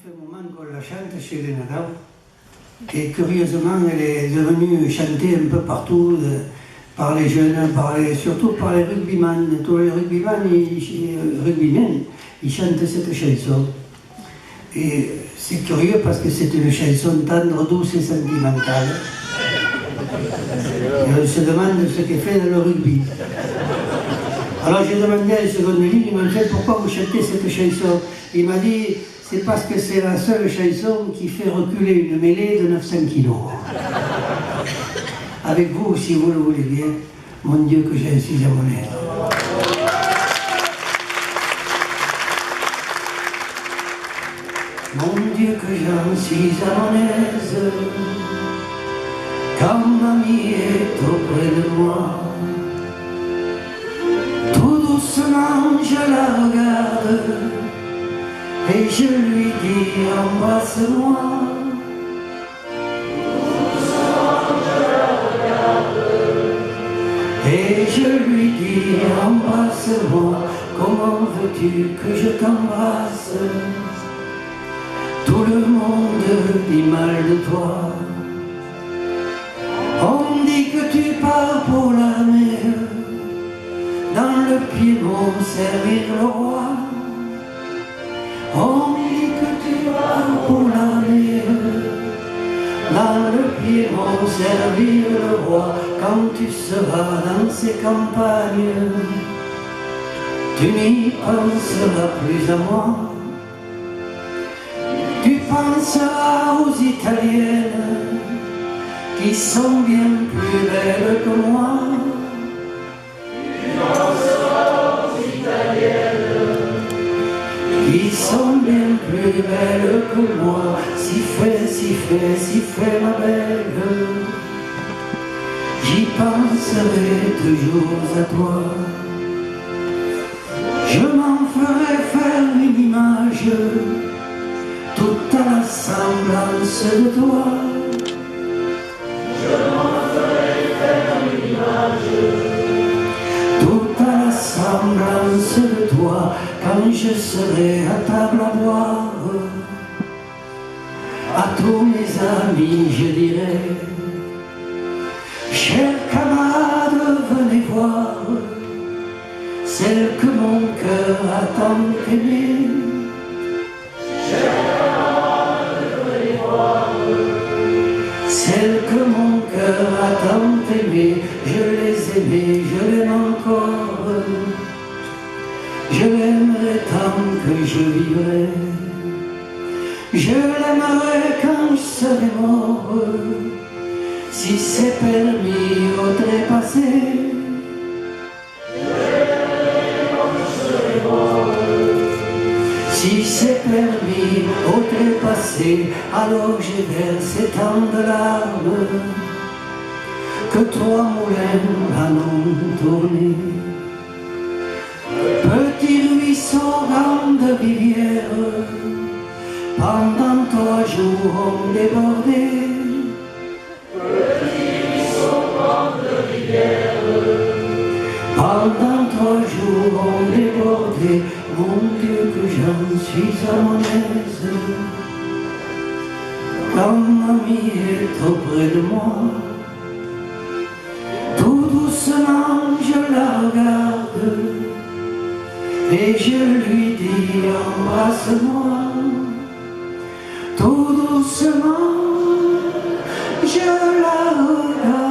fait un moment qu'on la chante chez les Nadal. Et curieusement, elle est devenue chantée un peu partout par les jeunes, surtout par les rugbyman. Tous les rugbyman, ils chantent cette chanson. Et c'est curieux parce que c'est une chanson tendre, douce et sentimentale. Et on se demande ce qu'elle fait dans le rugby. Alors j'ai demandé à une seconde ligne, il m'a dit pourquoi vous chantez cette chanson. Il m'a dit c'est parce que c'est la seule chanson qui fait reculer une mêlée de 900 kilos. Avec vous, si vous le voulez bien, mon Dieu que j'en suis à mon aise. Mon Dieu que j'en suis à mon aise, quand mamie est auprès de moi. Tout doucement je la regarde et je lui dis embrasse-moi. Tout doucement je la regarde et je lui dis embrasse-moi. Comment veux-tu que je t'embrasse? Tout le monde dit mal de toi. On dit que tu pars pour la mer, dans le Piémont servir le roi. On dit que tu pars pour la mer, dans le Piémont servir le roi. Quand tu seras dans ces campagnes, tu n'y penseras plus à moi. Tu penseras aux Italiennes qui sont bien plus belles que moi. Tu penseras aux Italiennes qui sont bien plus belles que moi. Si fait ma belle, j'y penserai toujours à toi. Je m'en ferai faire une image, toute à la semblance de toi. Je m'en ferai faire une image, toute à la semblance de toi. Quand je serai à table à boire, à tous mes amis je dirai, chers camarades, venez voir celle que mon cœur a tant aimée. Celles que mon cœur a tant aimées, je les aimais, je l'aime encore. Je l'aimerai tant que je vivrai. Je l'aimerai quand je serai mort. Si c'est permis au trépassé. Si c'est permis au trépassé, alors j'ai versé tant de larmes que 3 moulins en ont tourné. Petit ruisseau, grande rivière, pendant 3 jours ont débordé. Petit ruisseau, grande rivière, pendant 3 jours ont débordé. Mon Dieu que j'en suis à mon aise, quand mamie est auprès de moi. Tout doucement je la regarde et je lui dis embrasse-moi. Tout doucement je la regarde